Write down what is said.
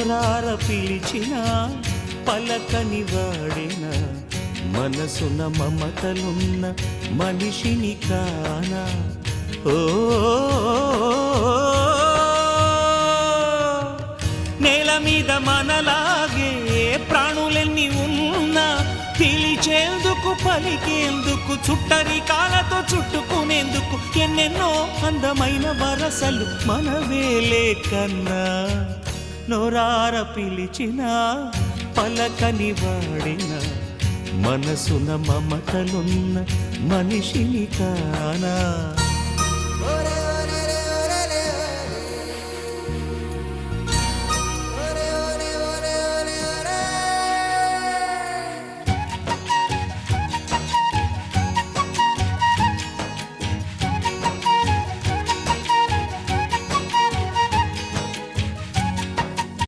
నోరార పిలిచిన పలకని వాడిన మనసున మమతలున్న మనిషిని కానా ఓ నేల మీద మనలాగే ప్రాణులెన్ని ఉన్నా పిలిచేందుకు పలికేందుకు చుట్టరికాలతో చుట్టుకునేందుకు ఎన్నెన్నో అందమైన వరసలు మనవేలే కన్నా నోరార పిలిచిన పలకని వాడిన మనసున మమతలున్న మనిషిని కానా